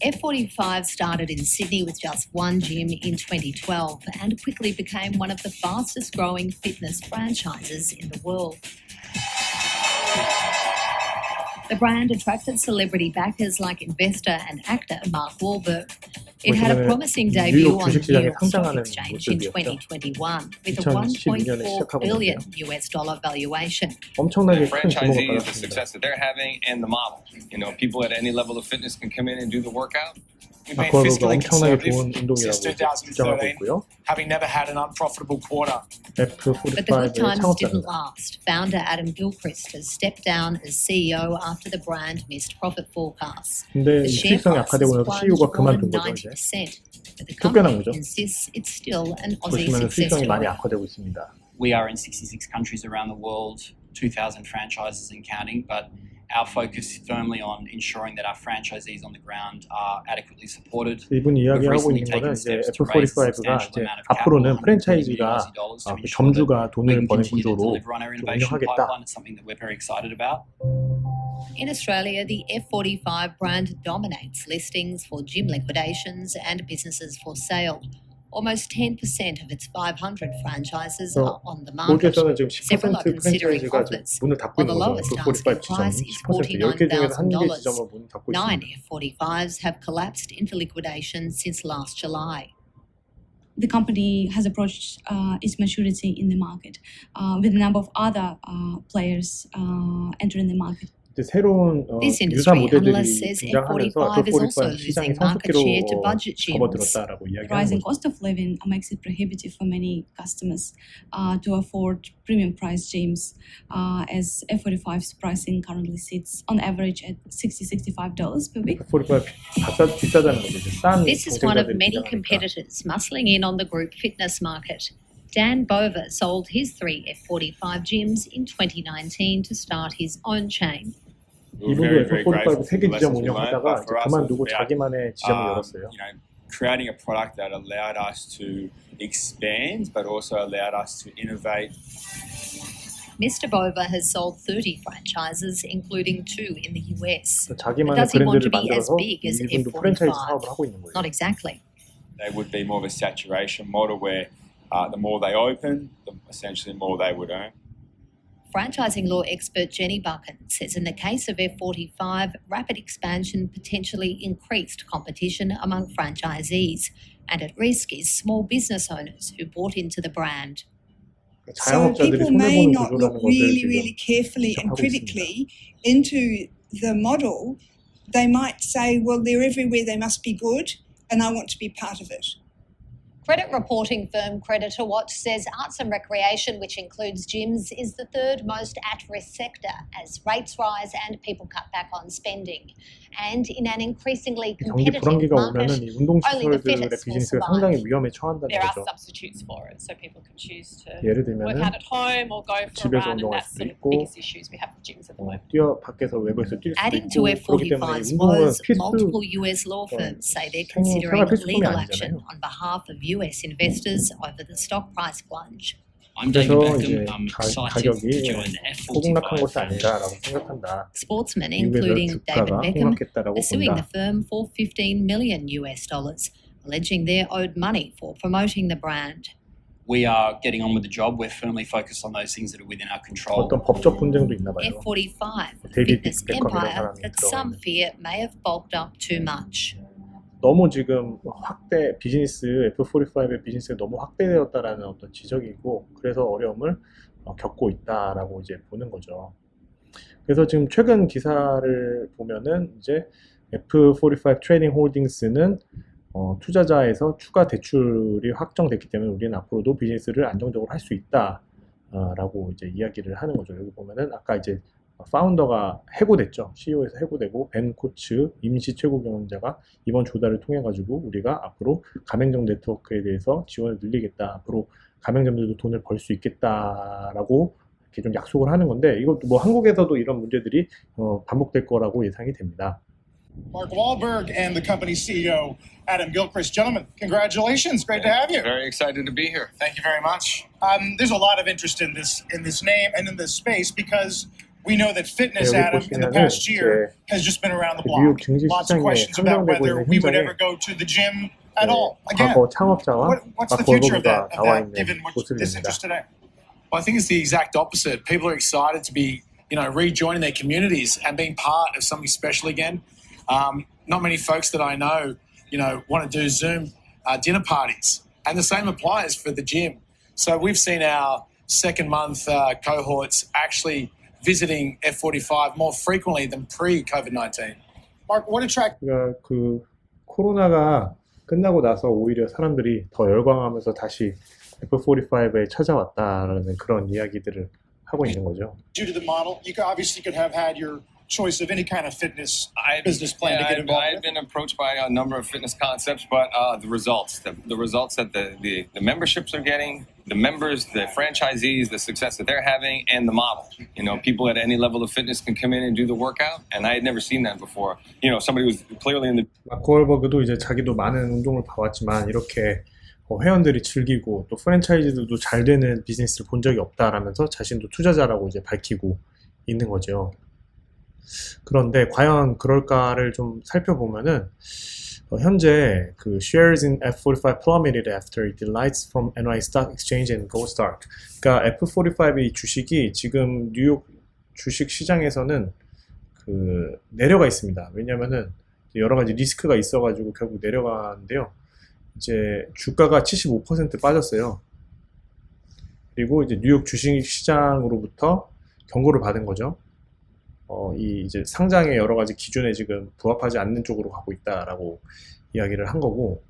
F45 started in Sydney with just one gym in 2012 and quickly became one of the fastest growing fitness franchises in the world. The brand attracted celebrity backers like investor and actor Mark Wahlberg. It had a promising debut on the New York Stock Exchange in 2021 with a $1.4 billion valuation. The franchisees, the success that they're having, and the model. You know, people at any level of fitness can come in and do the workout. We've been fiscally conservative since 2013, having never had an unprofitable quarter. But the good times didn't last. Founder Adam Gilchrist has stepped down as CEO after the brand missed profit forecasts. The share price has plunged more than 90%, but the company insists it's still an Aussie success story. We are in 66 countries around the world, 2,000 franchises and counting, but our focus is firmly on ensuring that our franchisees on the ground are adequately supported. 이분이 이야기하고 있는 거는 이제 F45가 이제 앞으로는 프랜차이즈가 점주가 돈을 버는 구조로 운영하겠다. In Australia, the F45 brand dominates listings for gym liquidations and businesses for sale. Almost 10% of its 500 franchises are on the market. Several are considering offers, while the lowest asking price is $49,000. 9 F45s have collapsed into liquidation since last July. The company has approached its maturity in the market with a number of other players entering the market. 새로운 유사 모델들이 등장하면서 F45 시장이 성숙기로 접어들었다라고 이야기하는 Rising 거죠. cost of living makes it prohibitive for many customers to afford premium price gyms, as F45's pricing currently sits on average at $60-65 per week. F45 비싸다는 거죠. 싼 This is one of many competitors muscling in on the group fitness market. Dan Bova sold his 3 F45 gyms in 2019 to start his own chain. 이분도 F45 세계 지점 운영하다가 그만두고 자기만의 지점을 열었어요. Creating a product that allowed us to expand, but also allowed us to innovate. Mr. Bova has sold 30 franchises, including 2 in the US. But 자기만의 does he want to 브랜드를 be as 만들어서 big as 이분도 프랜차이즈 사업을 하고 있는 F45? 거예요. Not exactly. They would be more of a saturation model where the more they open, the essentially more they would earn. Franchising law expert Jenny Buchan says in the case of F45, rapid expansion potentially increased competition among franchisees, and at risk is small business owners who bought into the brand. So people may not look really carefully and critically into the model. They might say, well, they're everywhere, they must be good, and I want to be part of it. Credit reporting firm Creditor Watch says arts and recreation, which includes gyms, is the third most at-risk sector as rates rise and people cut back on spending. And in an increasingly competitive market, only the fittest will survive. There are substitutes for it, so people can choose to work out at home or go for a run, and that's the biggest issues we have with gyms at the moment. Adding to F45's woes, multiple US law firms say they're considering legal action on behalf of US investors over the stock price plunge. I'm David Beckham. I'm excited to join the F45 family. Sportsmen, including David Beckham, are suing the firm for $15 million, alleging they're owed money for promoting the brand. We are getting on with the job. We're firmly focused on those things that are within our control. 어떤 법적 분쟁도 있나 봐요. F45, a fitness empire that some fear may have bulked up too much. 너무 지금 확대 비즈니스 F45의 비즈니스가 너무 확대되었다라는 어떤 지적이고 그래서 어려움을 겪고 있다라고 이제 보는 거죠. 그래서 지금 최근 기사를 보면은 이제 F45 트레이딩 홀딩스는 투자자에서 추가 대출이 확정됐기 때문에 우리는 앞으로도 비즈니스를 안정적으로 할 수 있다라고 이제 이야기를 하는 거죠. 여기 보면은 아까 이제 파운더가 해고됐죠. CEO에서 해고되고 벤 코츠 임시 최고 경영자가 이번 조달을 통해 가지고 우리가 앞으로 가맹점 네트워크에 대해서 지원을 늘리겠다. 앞으로 가맹점들도 돈을 벌 수 있겠다라고 이렇게 좀 약속을 하는 건데 이것도 뭐 한국에서도 이런 문제들이 반복될 거라고 예상이 됩니다. Mark Wahlberg and the company's CEO, Adam Gilchrist. Gentlemen, congratulations. Great to have you. Very excited to be here. Thank you very much. There's a lot of interest in this name and in this space because we know that fitness, 여기 Adam, in the 보시면은 past year 이제 has just been around the 뉴욕 block. 증시 Lots of 시장에 questions about 상정되고 whether 있는 we would 현장에 ever go to the gym at all. Again, 과거 창업자와 what's the 마크 future of 월버그가 that, 나와 있는 given this 모습입니다. interest today? Well, I think it's the exact opposite. People are excited to be, rejoining their communities and being part of something special again. Not many folks that I know, want to do Zoom dinner parties, and the same applies for the gym. So we've seen our second month cohorts actually visiting F45 more frequently than pre-COVID-19. Mark, what attracted? 그러니까 그 코로나가 끝나고 나서 오히려 사람들이 더 열광하면서 다시 F45에 찾아왔다라는 그런 이야기들을 하고 있는 거죠. Due to the model, you obviously could have had your choice of any kind of fitness business plan to get involved I've been approached by a number of fitness concepts, but the results that the memberships are getting, the members, the franchisees, the success that they're having, and the model. People at any level of fitness can come in and do the workout, and I had never seen that before. Somebody was clearly in the. 마크 월버그도 이제 자기도 많은 운동을 봐왔지만 이렇게 회원들이 즐기고 또 프랜차이즈들도 잘 되는 비즈니스를 본 적이 없다라면서 자신도 투자자라고 이제 밝히고 있는 거죠. 그런데 과연 그럴까를 좀 살펴보면은 현재 그 shares in F45 plummeted after it delights from NY Stock Exchange and Gold Stock. 그러니까 F45의 주식이 지금 뉴욕 주식 시장에서는 그 내려가 있습니다. 왜냐면은 여러 가지 리스크가 있어가지고 결국 내려가는데요. 이제 주가가 75% 빠졌어요. 그리고 이제 뉴욕 주식 시장으로부터 경고를 받은 거죠. 이 이제 상장의 여러 가지 기준에 지금 부합하지 않는 쪽으로 가고 있다라고 이야기를 한 거고,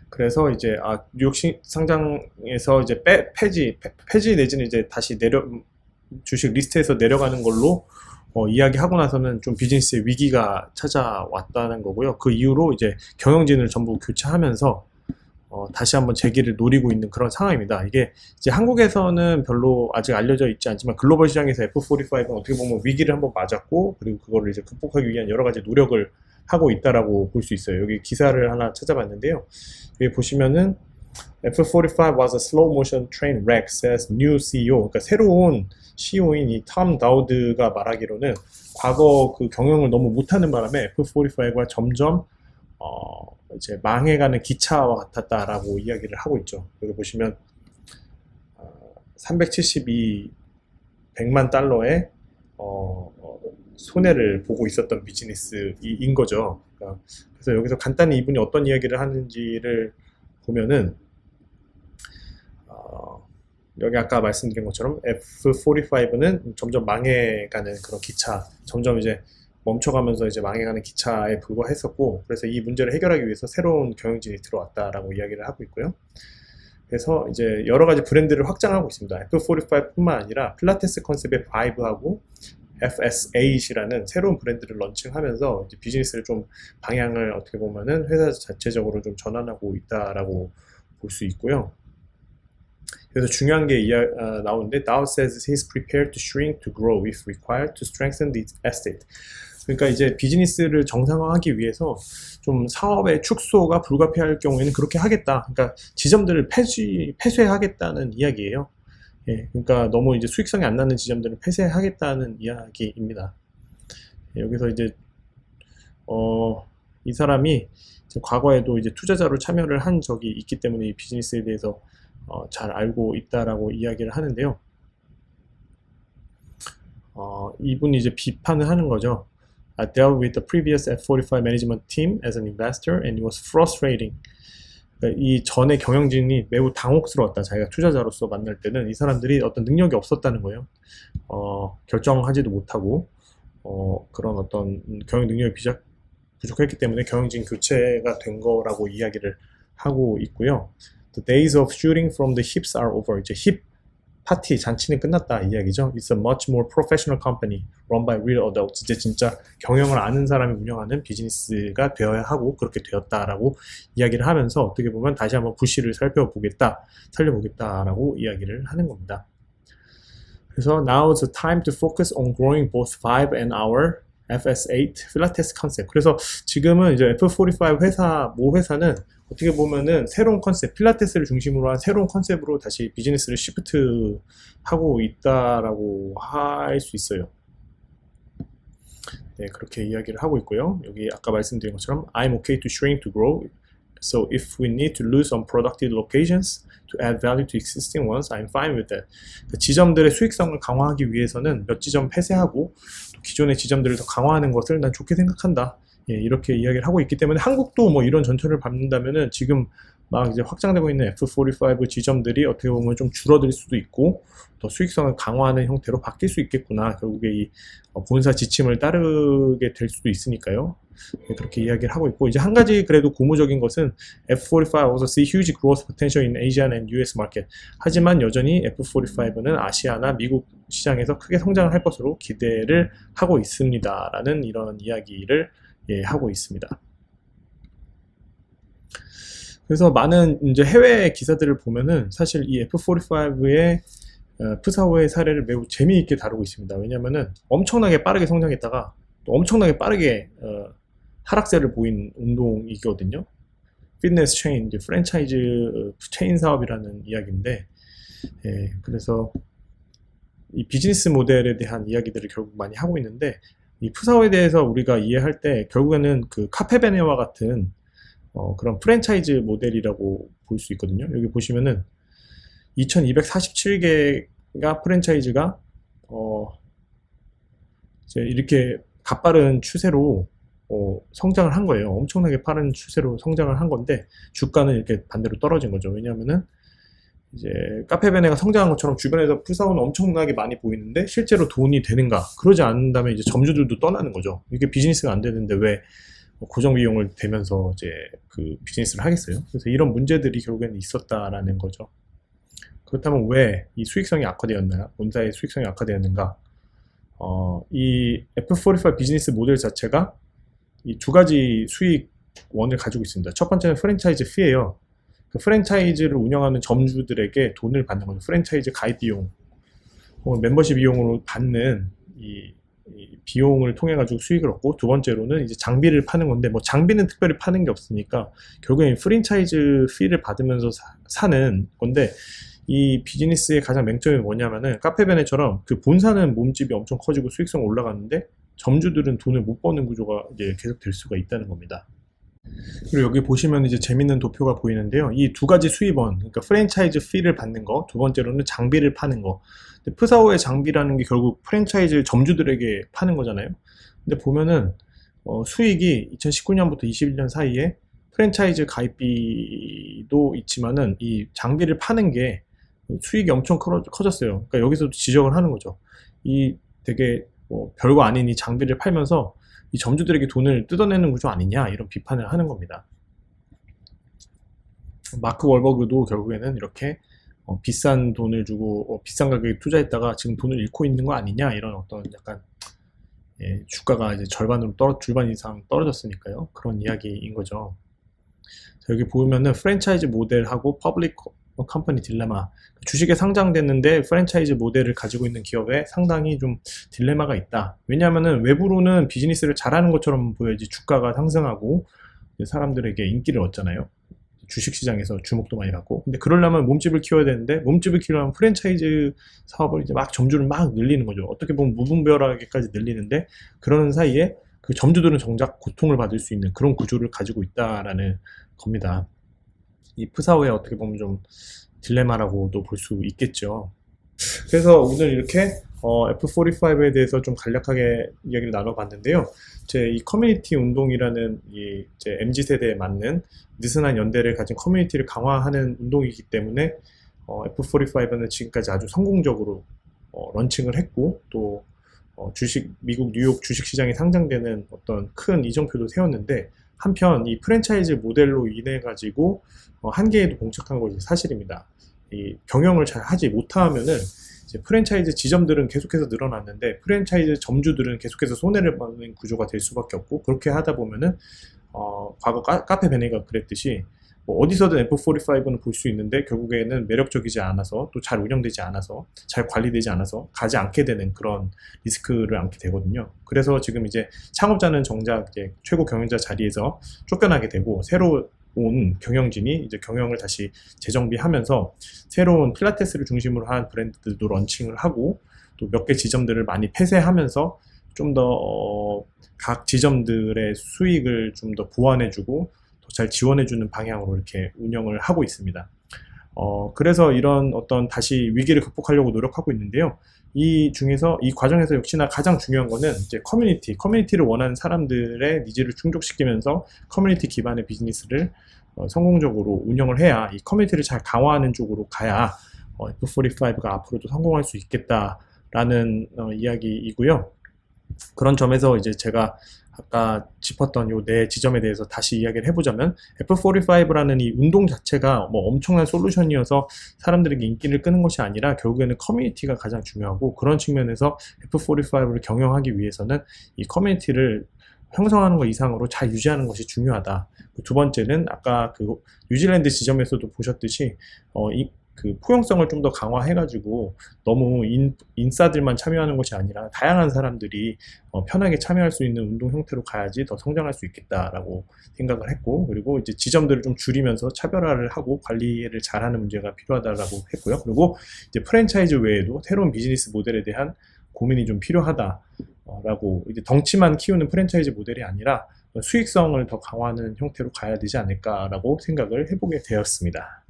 그래서 이제 뉴욕 상장에서 이제 폐지 내지는 이제 다시 주식 리스트에서 내려가는 걸로 이야기하고 나서는 좀 비즈니스의 위기가 찾아왔다는 거고요. 그 이후로 이제 경영진을 전부 교체하면서 다시 한번 재기를 노리고 있는 그런 상황입니다. 이게 이제 한국에서는 별로 아직 알려져 있지 않지만 글로벌 시장에서 F45는 어떻게 보면 위기를 한번 맞았고, 그리고 그거를 이제 극복하기 위한 여러 가지 노력을 하고 있다라고 볼 수 있어요. 여기 기사를 하나 찾아봤는데요. 여기 보시면은 F45 was a slow motion train wreck, says new CEO. 그러니까 새로운 CEO인 이 톰 다우드가 말하기로는 과거 그 경영을 너무 못하는 바람에 F45가 점점 이제 망해가는 기차와 같았다라고 이야기를 하고 있죠. 여기 보시면 100만 달러의 손해를 보고 있었던 비즈니스인 거죠. 그러니까 그래서 여기서 간단히 이분이 어떤 이야기를 하는지를 보면은 여기 아까 말씀드린 것처럼 F45는 점점 망해가는 그런 기차, 점점 이제 멈춰가면서 이제 망해가는 기차에 불과했었고, 그래서 이 문제를 해결하기 위해서 새로운 경영진이 들어왔다라고 이야기를 하고 있고요. 그래서 이제 여러 가지 브랜드를 확장하고 있습니다. F45뿐만 아니라 필라테스 컨셉의 바이브하고 FS8이라는 새로운 브랜드를 런칭하면서 이제 비즈니스를 좀 방향을 어떻게 보면은 회사 자체적으로 좀 전환하고 있다라고 볼 수 있고요. 그래서 중요한 게 나오는데, Dow says he's prepared to shrink to grow if required to strengthen the estate. 그러니까 이제 비즈니스를 정상화하기 위해서 좀 사업의 축소가 불가피할 경우에는 그렇게 하겠다. 그러니까 지점들을 폐쇄하겠다는 이야기예요. 예, 그러니까 너무 이제 수익성이 안 나는 지점들을 폐쇄하겠다는 이야기입니다. 예, 여기서 이제 이 사람이 이제 과거에도 이제 투자자로 참여를 한 적이 있기 때문에 이 비즈니스에 대해서 잘 알고 있다라고 이야기를 하는데요. 이분이 이제 비판을 하는 거죠. I dealt with the previous F45 management team as an investor and it was frustrating. 그러니까 이 전에 경영진이 매우 당혹스러웠다. 자기가 투자자로서 만날 때는 이 사람들이 어떤 능력이 없었다는 거예요. 결정하지도 못하고 그런 어떤 경영 능력이 부족했기 때문에 경영진 교체가 된 거라고 이야기를 하고 있고요. The days of shooting from the hips are over. 이제 힙 파티 잔치는 끝났다 이 이야기죠. It's a much more professional company run by real adults. 이제 진짜 경영을 아는 사람이 운영하는 비즈니스가 되어야 하고 그렇게 되었다라고 이야기를 하면서 어떻게 보면 다시 한번 부시를 살려보겠다라고 이야기를 하는 겁니다. 그래서 now is the time to focus on growing both 5 and our FS8 필라테스 컨셉. 그래서 지금은 이제 F45 모 회사는 어떻게 보면은 새로운 컨셉, 필라테스를 중심으로 한 새로운 컨셉으로 다시 비즈니스를 시프트하고 있다라고 할 수 있어요. 네, 그렇게 이야기를 하고 있고요. 여기 아까 말씀드린 것처럼 I'm okay to shrink to grow. So if we need to lose some productive locations to add value to existing ones, I'm fine with that. 그러니까 지점들의 수익성을 강화하기 위해서는 몇 지점 폐쇄하고 또 기존의 지점들을 더 강화하는 것을 난 좋게 생각한다. 예, 이렇게 이야기를 하고 있기 때문에 한국도 뭐 이런 전철을 밟는다면은 지금 막 이제 확장되고 있는 F45 지점들이 어떻게 보면 좀 줄어들 수도 있고 더 수익성을 강화하는 형태로 바뀔 수 있겠구나. 결국에 이 본사 지침을 따르게 될 수도 있으니까요. 네, 그렇게 이야기를 하고 있고 이제 한 가지 그래도 고무적인 것은 F45 also see huge growth potential in Asian and US market. 하지만 여전히 F45는 아시아나 미국 시장에서 크게 성장을 할 것으로 기대를 하고 있습니다라는 이런 이야기를 하고 있습니다. 그래서 많은 이제 해외 기사들을 보면은 사실 이 F45의 푸사오의 사례를 매우 재미있게 다루고 있습니다. 왜냐면은 엄청나게 빠르게 성장했다가 또 엄청나게 빠르게 하락세를 보인 운동이거든요. 피트니스 체인, 이제 프랜차이즈 체인 사업이라는 이야기인데, 그래서 이 비즈니스 모델에 대한 이야기들을 결국 많이 하고 있는데, 이 푸사오에 대해서 우리가 이해할 때 결국에는 그 카페베네와 같은 그런 프랜차이즈 모델이라고 볼 수 있거든요. 여기 보시면은 2247개가 프랜차이즈가 이제 이렇게 가빠른 추세로 성장을 한 거예요. 엄청나게 빠른 추세로 성장을 한 건데 주가는 이렇게 반대로 떨어진 거죠. 왜냐하면은 이제 카페베네가 성장한 것처럼 주변에서 푸사오는 엄청나게 많이 보이는데 실제로 돈이 되는가? 그러지 않는다면 이제 점주들도 떠나는 거죠. 이게 비즈니스가 안 되는데 왜 고정 비용을 대면서 이제 그 비즈니스를 하겠어요? 그래서 이런 문제들이 결국에는 있었다라는 거죠. 그렇다면 왜 이 수익성이 악화되었나? 본사의 수익성이 악화되었는가? 이 F45 비즈니스 모델 자체가 이 두 가지 수익원을 가지고 있습니다. 첫 번째는 프랜차이즈 피예요. 그 프랜차이즈를 운영하는 점주들에게 돈을 받는 거죠. 프랜차이즈 가입 비용, 혹은 멤버십 비용으로 받는 이 비용을 통해 가지고 수익을 얻고, 두 번째로는 이제 장비를 파는 건데 뭐 장비는 특별히 파는 게 없으니까 결국엔 프랜차이즈 피를 받으면서 사는 건데, 이 비즈니스의 가장 맹점이 뭐냐면은 카페베네처럼 그 본사는 몸집이 엄청 커지고 수익성 올라가는데 점주들은 돈을 못 버는 구조가 이제 계속 될 수가 있다는 겁니다. 그리고 여기 보시면 이제 재밌는 도표가 보이는데요. 이 두 가지 수입원, 그러니까 프랜차이즈 피를 받는 거, 두 번째로는 장비를 파는 거. 근데 푸사오의 장비라는 게 결국 프랜차이즈 점주들에게 파는 거잖아요. 근데 보면은 수익이 2019년부터 21년 사이에 프랜차이즈 가입비도 있지만은 이 장비를 파는 게 수익이 엄청 커졌어요. 그러니까 여기서도 지적을 하는 거죠. 이 되게 별거 아닌 이 장비를 팔면서 이 점주들에게 돈을 뜯어내는 구조 아니냐, 이런 비판을 하는 겁니다. 마크 월버그도 결국에는 이렇게 비싼 돈을 주고 비싼 가격에 투자했다가 지금 돈을 잃고 있는 거 아니냐, 이런 어떤 약간 주가가 이제 절반 이상 떨어졌으니까요. 그런 이야기인 거죠. 자, 여기 보면은 프랜차이즈 모델하고 퍼블릭 컴퍼니 딜레마, 주식에 상장됐는데 프랜차이즈 모델을 가지고 있는 기업에 상당히 좀 딜레마가 있다. 왜냐하면은 외부로는 비즈니스를 잘하는 것처럼 보여야지 주가가 상승하고 사람들에게 인기를 얻잖아요. 주식시장에서 주목도 많이 받고. 근데 그러려면 몸집을 키워야 되는데, 몸집을 키우려면 프랜차이즈 사업을 이제 막 점주를 막 늘리는 거죠. 어떻게 보면 무분별하게까지 늘리는데, 그러는 사이에 그 점주들은 정작 고통을 받을 수 있는 그런 구조를 가지고 있다라는 겁니다. 이 푸사오의 어떻게 보면 좀 딜레마라고도 볼 수 있겠죠. 그래서 오늘 이렇게 F45에 대해서 좀 간략하게 이야기를 나눠봤는데요. 제 이 커뮤니티 운동이라는 이제 MZ세대에 맞는 느슨한 연대를 가진 커뮤니티를 강화하는 운동이기 때문에 F45는 지금까지 아주 성공적으로 런칭을 했고, 또 미국 뉴욕 주식시장에 상장되는 어떤 큰 이정표도 세웠는데, 한편 이 프랜차이즈 모델로 인해 가지고 한계에도 봉착한 것이 사실입니다. 이 경영을 잘 하지 못하면은 이제 프랜차이즈 지점들은 계속해서 늘어났는데 프랜차이즈 점주들은 계속해서 손해를 받는 구조가 될 수밖에 없고, 그렇게 하다 보면은 과거 카페베네가 그랬듯이 어디서든 F45는 볼 수 있는데 결국에는 매력적이지 않아서, 또 잘 운영되지 않아서, 잘 관리되지 않아서 가지 않게 되는 그런 리스크를 안게 되거든요. 그래서 지금 이제 창업자는 정작 이제 최고 경영자 자리에서 쫓겨나게 되고, 새로 온 경영진이 이제 경영을 다시 재정비하면서 새로운 필라테스를 중심으로 한 브랜드들도 런칭을 하고 또 몇 개 지점들을 많이 폐쇄하면서 좀 더 각 지점들의 수익을 좀 더 보완해주고 더 잘 지원해주는 방향으로 이렇게 운영을 하고 있습니다. 그래서 이런 어떤 다시 위기를 극복하려고 노력하고 있는데요. 이 과정에서 역시나 가장 중요한 거는 이제 커뮤니티를 원하는 사람들의 니즈를 충족시키면서 커뮤니티 기반의 비즈니스를 성공적으로 운영을 해야 이 커뮤니티를 잘 강화하는 쪽으로 가야 F45가 앞으로도 성공할 수 있겠다라는 이야기이고요. 그런 점에서 이제 제가 아까 짚었던 요 네 지점에 대해서 다시 이야기를 해보자면 F45라는 이 운동 자체가 뭐 엄청난 솔루션이어서 사람들에게 인기를 끄는 것이 아니라 결국에는 커뮤니티가 가장 중요하고 그런 측면에서 F45를 경영하기 위해서는 이 커뮤니티를 형성하는 것 이상으로 잘 유지하는 것이 중요하다. 두 번째는 아까 그 뉴질랜드 지점에서도 보셨듯이 그 포용성을 좀 더 강화해가지고 너무 인싸들만 참여하는 것이 아니라 다양한 사람들이 편하게 참여할 수 있는 운동 형태로 가야지 더 성장할 수 있겠다라고 생각을 했고 그리고 이제 지점들을 좀 줄이면서 차별화를 하고 관리를 잘하는 문제가 필요하다라고 했고요. 그리고 이제 프랜차이즈 외에도 새로운 비즈니스 모델에 대한 고민이 좀 필요하다라고 이제 덩치만 키우는 프랜차이즈 모델이 아니라 수익성을 더 강화하는 형태로 가야 되지 않을까라고 생각을 해보게 되었습니다.